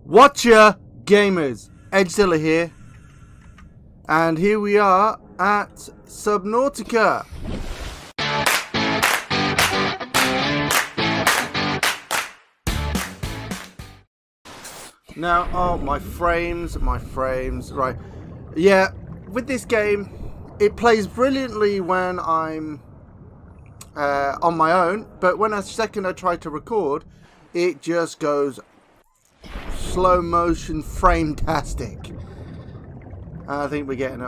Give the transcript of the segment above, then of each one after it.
Watcher gamers, Edgeziller here, and here we are at Subnautica. Now, oh, my frames, right. Yeah, with this game, it plays brilliantly when I'm on my own, but when I try to record, it just goes slow motion frame-tastic. I think we're getting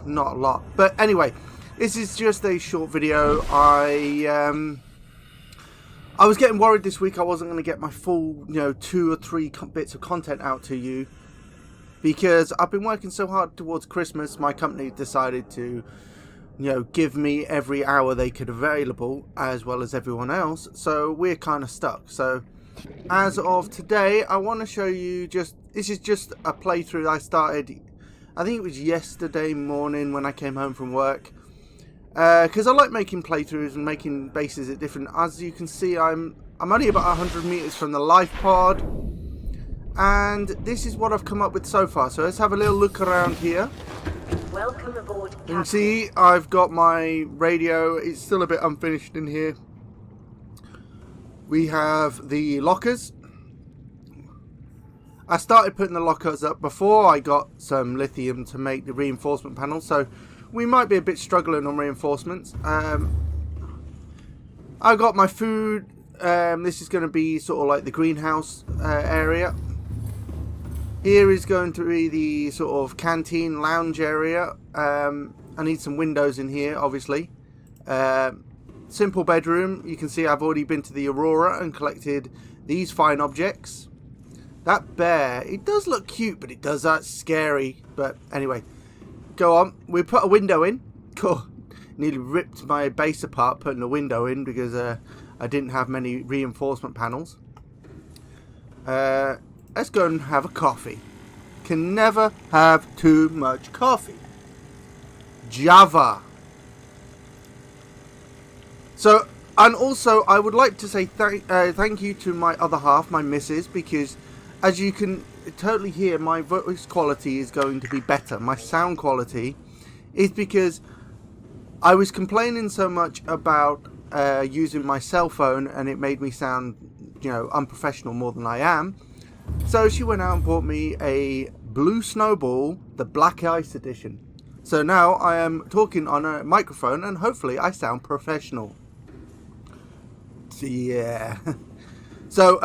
not a lot, but anyway, this is just a short video. I was getting worried this week I wasn't going to get my full 2 or 3 bits of content out to you, because I've been working so hard towards Christmas. My company decided to give me every hour they could available, as well as everyone else, so we're kind of stuck. So as of today, I want to show you this is just a playthrough I started, I think it was yesterday morning when I came home from work, because I like making playthroughs and making bases at different. As you can see, I'm only about 100 meters from the life pod, and this is what I've come up with so far. So let's have a little look around here. Welcome aboard, Captain. You can see I've got my radio. It's still a bit unfinished in here. We have the lockers. I started putting the lockers up before I got some lithium to make the reinforcement panel, so we might be a bit struggling on reinforcements. I got my food. This is going to be sort of like the greenhouse area. Here is going to be the sort of canteen lounge area. I need some windows in here, obviously. Simple bedroom. You can see I've already been to the Aurora and collected these fine objects. That bear, it does look cute, but it does that scary. But anyway, go on. We put a window in. Cool. Nearly ripped my base apart putting a window in because I didn't have many reinforcement panels. Let's go and have a coffee. Can never have too much coffee. Java. So, and also I would like to say thank you to my other half, my missus, because as you can totally hear, my voice quality is going to be better. My sound quality is because I was complaining so much about using my cell phone, and it made me sound, unprofessional more than I am. So she went out and bought me a Blue Snowball, the Black Ice edition. So now I am talking on a microphone, and hopefully I sound professional. Yeah. So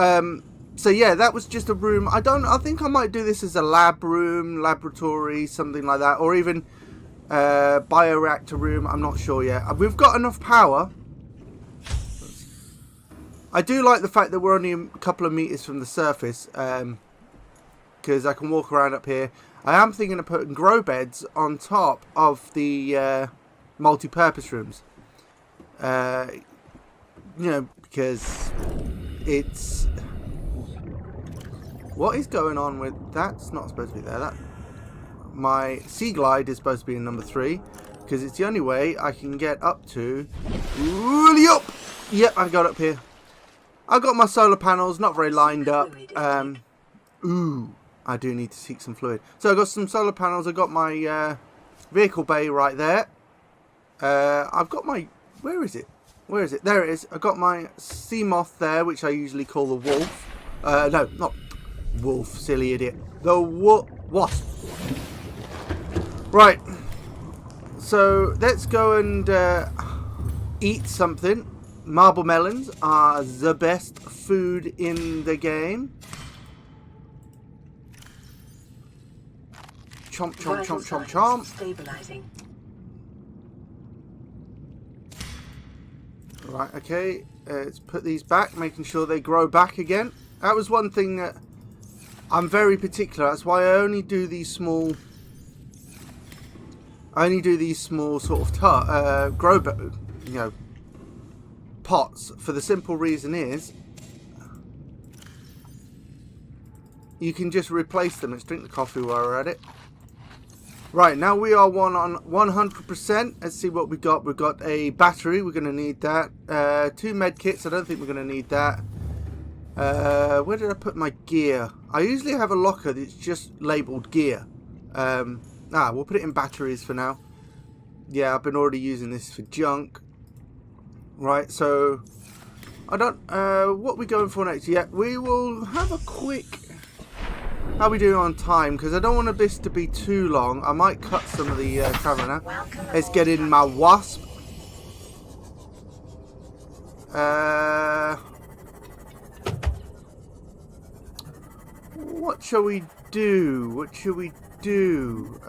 yeah, that was just a room. I think I might do this as a lab room, laboratory, something like that, or even bioreactor room. I'm not sure yet. We've got enough power. I do like the fact that we're only a couple of meters from the surface, because I can walk around up here. I am thinking of putting grow beds on top of the multi-purpose rooms. Because it's... What is going on with... That's not supposed to be there. My Sea Glide is supposed to be in number 3, because it's the only way I can get up to... Yep, I got up here. I've got my solar panels, not very lined up. I do need to seek some fluid. So I've got some solar panels. I've got my vehicle bay right there. I've got my... Where is it? There it is. I've got my sea moth there, which I usually call the wolf. No, not wolf, silly idiot. The wasp. Right. So let's go and eat something. Marble melons are the best food in the game. Chomp, chomp, chomp, chomp, chomp. Stabilizing. Right, okay. Let's put these back, making sure they grow back again. That was one thing that I'm very particular. That's why I only do these small... sort of grow, pots, for the simple reason is you can just replace them. Let's drink the coffee while we're at it. Right, now we are on 100%. Let's see what we got. We've got a battery. We're going to need that. 2 med kits. I don't think we're going to need that. Where did I put my gear? I usually have a locker that's just labelled gear. We'll put it in batteries for now. Yeah, I've been already using this for junk. Right, so I don't. What are we going for next? Yeah, we will have a quick. How are we doing on time? Because I don't want this to be too long. I might cut some of the camera now. Let's get in my wasp. What shall we do? What shall we do?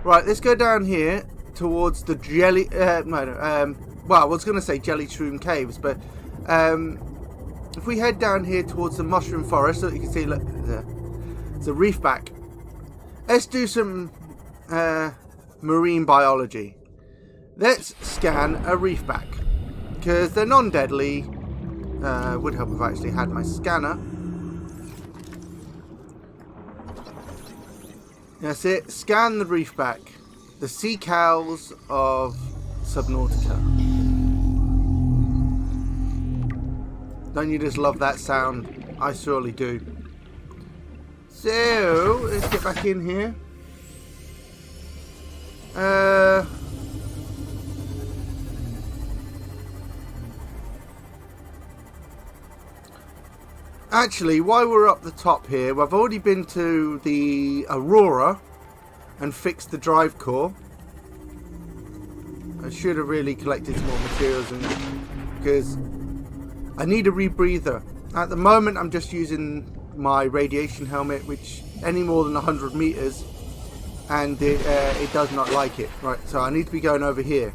Right, let's go down here towards the jelly. Well, I was going to say jelly shroom caves, but if we head down here towards the mushroom forest, so that you can see, look, there's a reef back. Let's do some marine biology. Let's scan a reef back because they're non-deadly. Would help if I actually had my scanner. That's it. Scan the reef back. The sea cows of Subnautica. Don't you just love that sound? I surely do. So, let's get back in here. Actually, while we're up the top here, I've already been to the Aurora and fixed the drive core. I should have really collected some more materials because I need a rebreather. At the moment, I'm just using my radiation helmet, which any more than 100 meters, and it does not like it. Right, so I need to be going over here.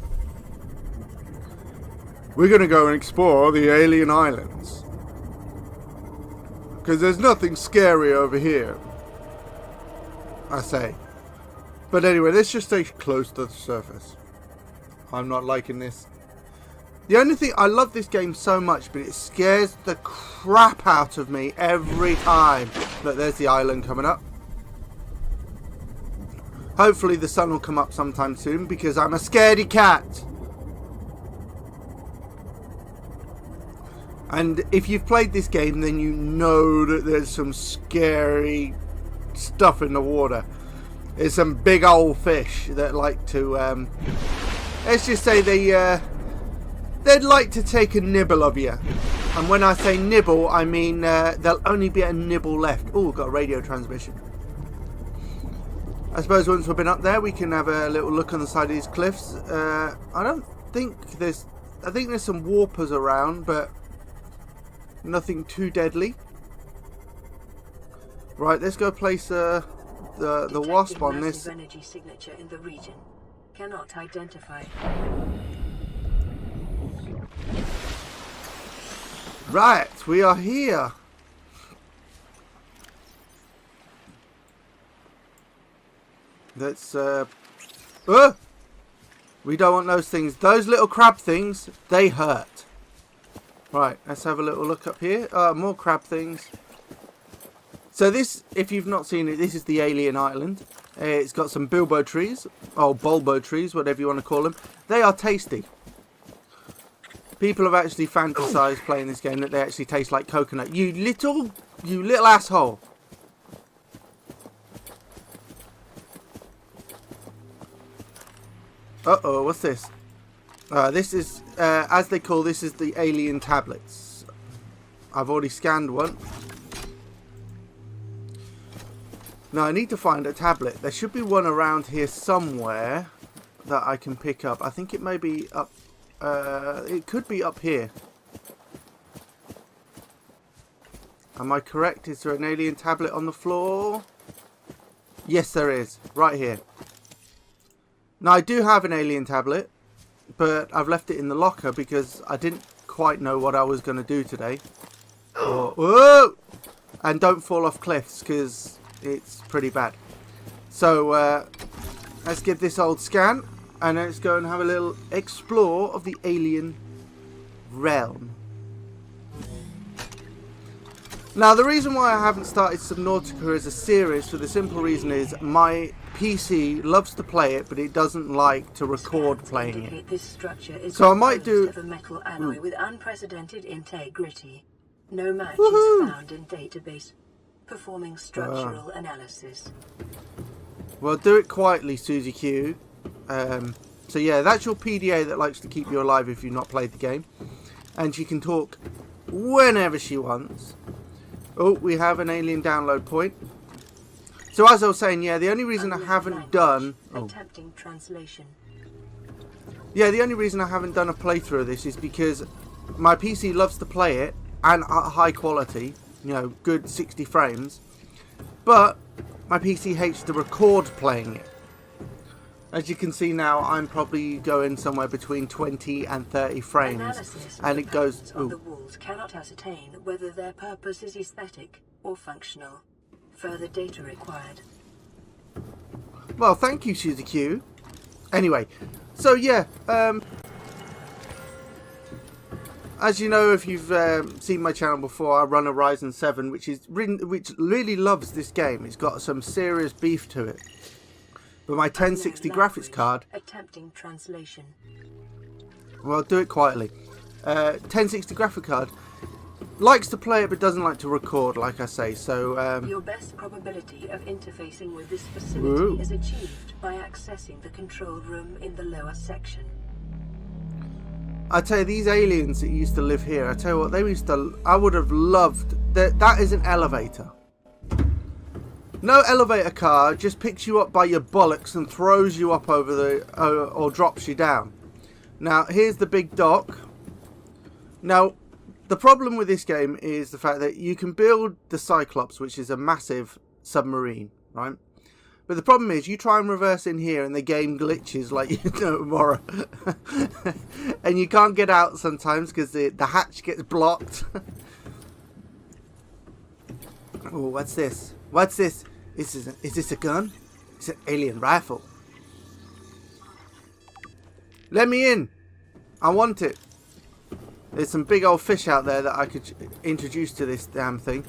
We're going to go and explore the alien islands. Because there's nothing scary over here, I say. But anyway, let's just stay close to the surface. I'm not liking this. The only thing, I love this game so much, but it scares the crap out of me every time. Look, there's the island coming up. Hopefully the sun will come up sometime soon, because I'm a scaredy cat. And if you've played this game, then you know that there's some scary stuff in the water. There's some big old fish that like to, let's just say they'd like to take a nibble of you. And when I say nibble, I mean there'll only be a nibble left. Oh, got a radio transmission. I suppose once we've been up there, we can have a little look on the side of these cliffs. I think there's some warpers around, but nothing too deadly. Right, let's go place the wasp on this. Energy signature in the region. Cannot identify. Right, we are here. Let's we don't want those things. Those little crab things, they hurt. Right, let's have a little look up here. More crab things. So this, if you've not seen it, this is the alien island. It's got some bilbo trees, or bulbo trees, whatever you want to call them. They are tasty. People have actually fantasized playing this game that they actually taste like coconut. You little asshole. Uh-oh, what's this? This is, as they call this, is the alien tablets. I've already scanned one. Now I need to find a tablet. There should be one around here somewhere that I can pick up. I think it may be up, it could be up here. Am I correct? Is there an alien tablet on the floor? Yes, there is. Right here. Now I do have an alien tablet, but I've left it in the locker because I didn't quite know what I was going to do today. Whoa! And don't fall off cliffs because it's pretty bad. So let's give this old scan and let's go and have a little explore of the alien realm. Now the reason why I haven't started Subnautica as a series for the simple reason is my PC loves to play it, but it doesn't like to record playing it. This structure is so I might do of a metal alloy with unprecedented integrity. No match Woohoo! is found in database. Performing structural analysis. Well, do it quietly, Susie Q. So yeah, that's your PDA that likes to keep you alive if you've not played the game. And she can talk whenever she wants. Oh, we have an alien download point. So as I was saying, yeah, the only reason I haven't done... Attempting translation. Yeah, the only reason I haven't done a playthrough of this is because my PC loves to play it and at high quality, you know, good 60 frames. But my PC hates to record playing it. As you can see now, I'm probably going somewhere between 20 and 30 frames. Analysis And it goes... on the walls cannot ascertain whether their purpose is aesthetic or functional. Further data required. Well, thank you, Suzy Q. Anyway, so yeah, as you know, if you've seen my channel before, I run a Ryzen 7, which really loves this game. It's got some serious beef to it. But my 1060 graphics card... Attempting translation. Well, do it quietly. 1060 graphic card likes to play it but doesn't like to record, like I say. So your best probability of interfacing with this facility is achieved by accessing the control room in the lower section. I tell you, these aliens that used to live here, I tell you what, they used to... I would have loved... That is an elevator. No elevator car just picks you up by your bollocks and throws you up over the... or drops you down. Now, here's the big dock. Now, the problem with this game is the fact that you can build the Cyclops, which is a massive submarine, right? But the problem is you try and reverse in here and the game glitches like you know tomorrow. And you can't get out sometimes because the hatch gets blocked. Oh, what's this? What's this? Is this a gun? It's an alien rifle. Let me in. I want it. There's some big old fish out there that I could introduce to this damn thing.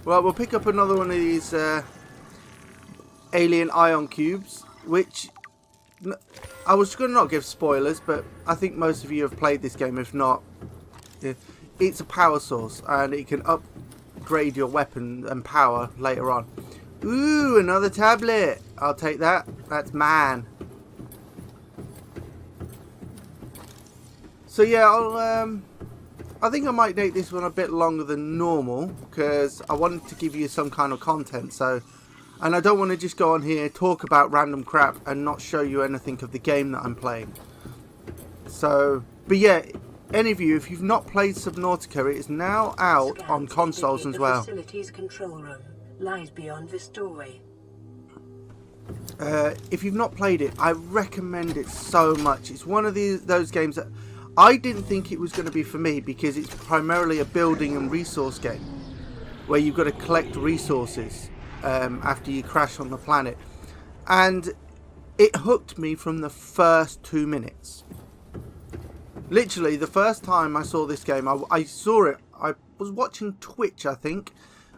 Well, we'll pick up another one of these alien ion cubes, which I was going to not give spoilers, but I think most of you have played this game. If not, it's a power source and it can upgrade your weapon and power later on. Ooh, another tablet. I'll take that. That's mine. So yeah, I think I might make this one a bit longer than normal because I wanted to give you some kind of content. So, and I don't want to just go on here, talk about random crap and not show you anything of the game that I'm playing. So, but yeah, any of you, if you've not played Subnautica, it is now out on consoles as well. The facility's control room lies beyond this doorway. If you've not played it, I recommend it so much. It's one of those games that I didn't think it was going to be for me because it's primarily a building and resource game where you've got to collect resources after you crash on the planet, and it hooked me from the first 2 minutes. Literally, the first time I saw this game, I saw it. I was watching Twitch, I think.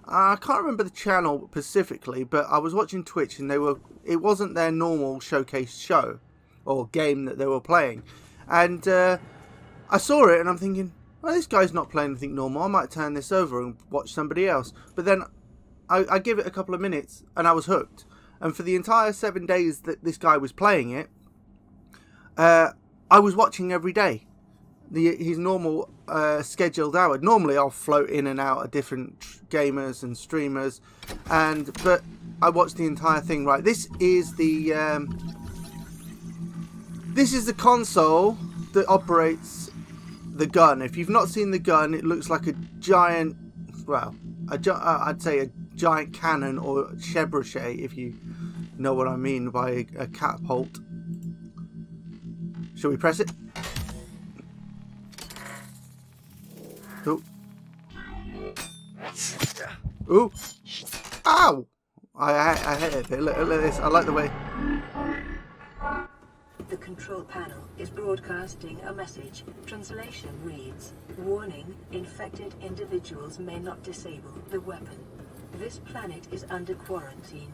I can't remember the channel specifically, but I was watching Twitch, and it wasn't their normal showcase show or game that they were playing, and I saw it and I'm thinking, well, this guy's not playing anything normal. I might turn this over and watch somebody else. But then I give it a couple of minutes and I was hooked. And for the entire 7 days that this guy was playing it, I was watching every day. His normal scheduled hour. Normally I'll float in and out of different gamers and streamers, but I watched the entire thing. Right, this is the console that operates the gun. If you've not seen the gun, it looks like a giant, well, I'd say a giant cannon or trebuchet, if you know what I mean by a catapult. Shall we press it? Oh. Ooh. Ow! I hit it. Look at this. I like the way. The control panel is broadcasting a message. Translation reads, "Warning, infected individuals may not disable the weapon. This planet is under quarantine."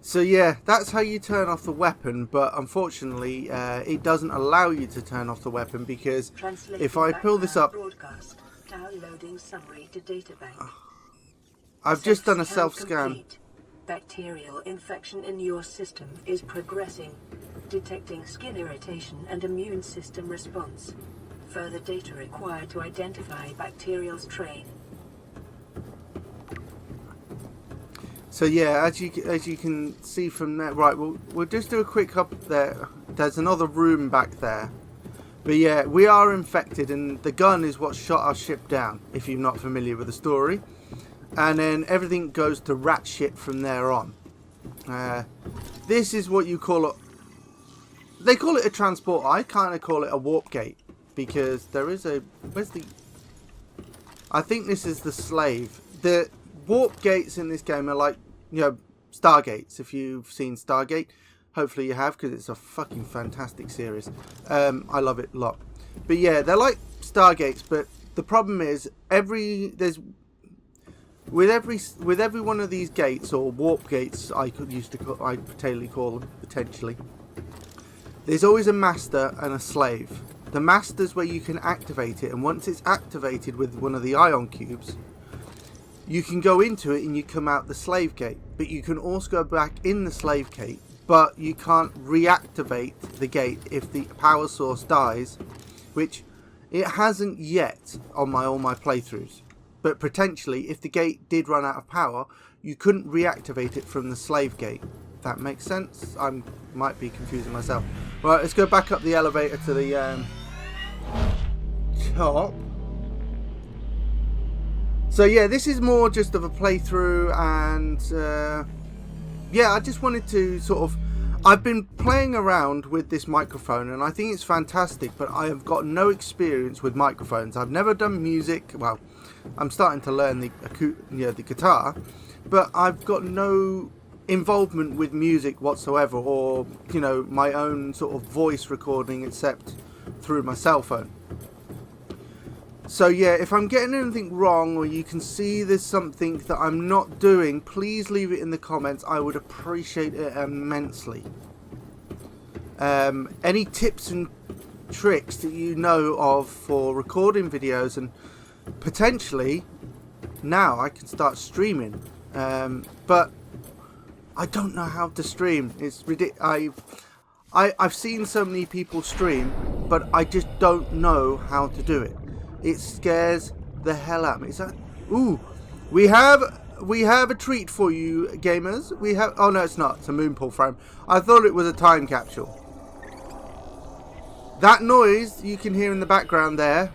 So yeah, that's how you turn off the weapon, but unfortunately it doesn't allow you to turn off the weapon, because if I pull this up, broadcast, downloading summary to databank. I've just done a self-scan. Bacterial infection in your system is progressing, detecting skin irritation and immune system response. Further data required to identify bacterial strain. So yeah, as you can see from there, right? We'll just do a quick up there. There's another room back there, but yeah, we are infected, and the gun is what shot our ship down. If you're not familiar with the story, and then everything goes to rat shit from there on. This is what you call it. They call it a transport. I kind of call it a warp gate, because there is a. Where's the? I think this is the slave. The warp gates in this game are like, you know, Stargates. If you've seen Stargate, hopefully you have, because it's a fucking fantastic series. I love it a lot. But yeah, they're like Stargates, but the problem is with every one of these gates, or warp gates, I potentially call them, there's always a master and a slave. The master's where you can activate it, and once it's activated with one of the ion cubes, you can go into it and you come out the slave gate. But you can also go back in the slave gate, but you can't reactivate the gate if the power source dies, which it hasn't yet on all my playthroughs. But potentially, if the gate did run out of power, you couldn't reactivate it from the slave gate. That makes sense? I might be confusing myself. Right, let's go back up the elevator to the top. So yeah, this is more just of a playthrough, and yeah, I just wanted to sort of... I've been playing around with this microphone, and I think it's fantastic, but I have got no experience with microphones. I've never done music. Well, I'm starting to learn the guitar, but I've got no involvement with music whatsoever, or, you know, my own sort of voice recording, except through my cell phone. So yeah, if I'm getting anything wrong, or you can see there's something that I'm not doing, please leave it in the comments. I would appreciate it immensely. Any tips and tricks that you know of for recording videos, and potentially now I can start streaming, but I don't know how to stream. It's ridiculous. I've seen so many people stream, but I just don't know how to do it. It scares the hell out of me. So, ooh, we have a treat for you, gamers. We have... Oh, no, it's not. It's a moon pool frame. I thought it was a time capsule. That noise you can hear in the background there,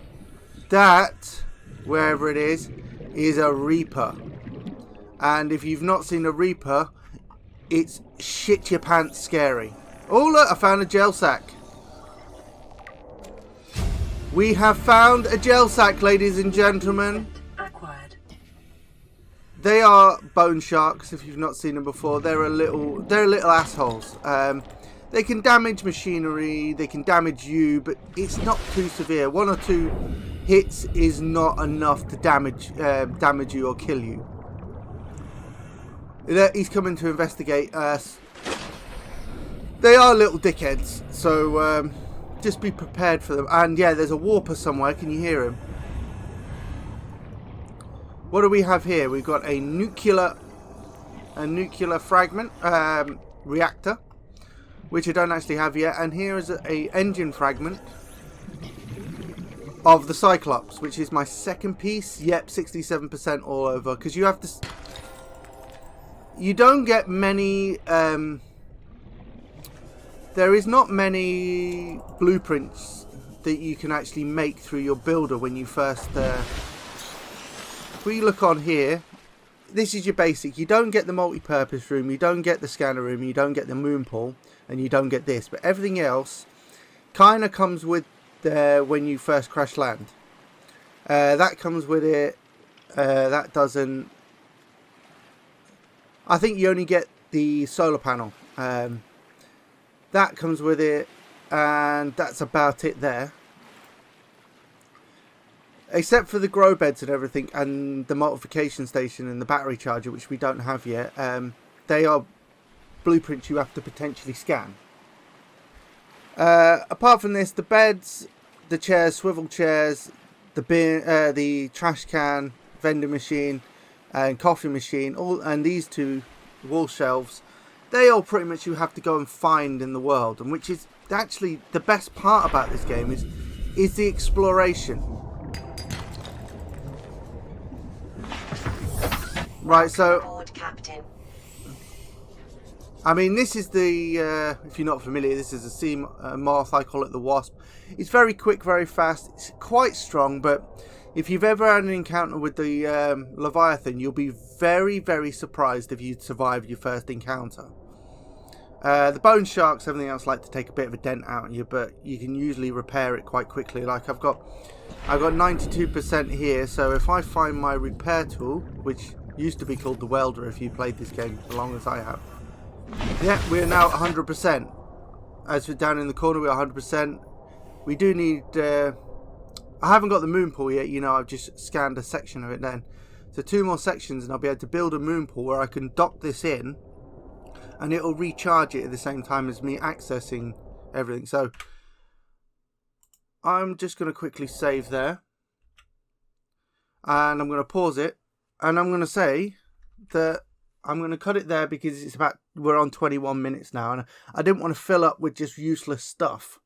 that, wherever it is a reaper. And if you've not seen a reaper, it's shit your pants scary. Oh, look, I found a gel sack. We have found a gel sack, ladies and gentlemen. Acquired. They are bone sharks. If you've not seen them before, they're little assholes. They can damage machinery, they can damage you, but it's not too severe. 1 or 2 hits is not enough to damage you or kill you. He's coming to investigate us. They are little dickheads, so just be prepared for them. And yeah, there's a warper somewhere. Can you hear him? What do we have here? We've got a nuclear fragment reactor, which I don't actually have yet. And here is a engine fragment of the Cyclops, which is my second piece. Yep, 67% all over. Because you have to... You don't get many... There is not many blueprints that you can actually make through your builder when you first... If we look on here, this is your basic. You don't get the multi-purpose room, you don't get the scanner room, you don't get the moon pool, and you don't get this. But everything else kind of comes with when you first crash land. That comes with it. That doesn't... I think you only get the solar panel. That comes with it, and that's about it there. Except for the grow beds and everything, and the multiplication station and the battery charger, which we don't have yet. They are blueprints you have to potentially scan. Apart from this, the beds, the chairs, swivel chairs, the bin, the trash can, vending machine, and coffee machine, and these two wall shelves, they all pretty much you have to go and find in the world, and which is actually the best part about this game is the exploration. Right, so I mean, this is the if you're not familiar, this is a sea moth. I call it the wasp. It's very quick, very fast. It's quite strong, but if you've ever had an encounter with the Leviathan, you'll be very, very surprised if you survive your first encounter. The bone sharks, everything else, like to take a bit of a dent out on you, but you can usually repair it quite quickly. Like I've got 92% here, so if I find my repair tool, which used to be called the welder if you played this game as long as I have. Yeah, we are now at 100%. As for down in the corner, we're 100%. We do need... I haven't got the moon pool yet, you know, I've just scanned a section of it then. So 2 more sections and I'll be able to build a moon pool where I can dock this in and it'll recharge it at the same time as me accessing everything. So I'm just going to quickly save there. And I'm going to pause it. And I'm going to say that I'm going to cut it there because it's we're on 21 minutes now. And I didn't want to fill up with just useless stuff.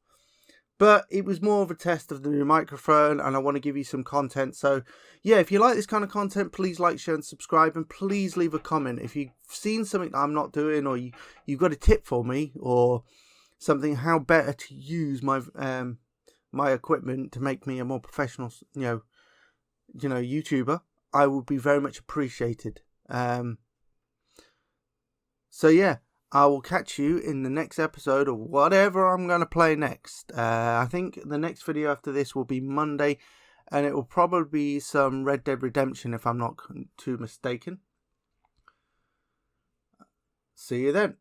But it was more of a test of the new microphone and I want to give you some content. So yeah, if you like this kind of content, please like, share and subscribe. And please leave a comment. If you've seen something that I'm not doing or you've got a tip for me or something how better to use my my equipment to make me a more professional, you know, YouTuber, I would be very much appreciated. So yeah, I will catch you in the next episode of whatever I'm going to play next. I think the next video after this will be Monday, and it will probably be some Red Dead Redemption if I'm not too mistaken. See you then.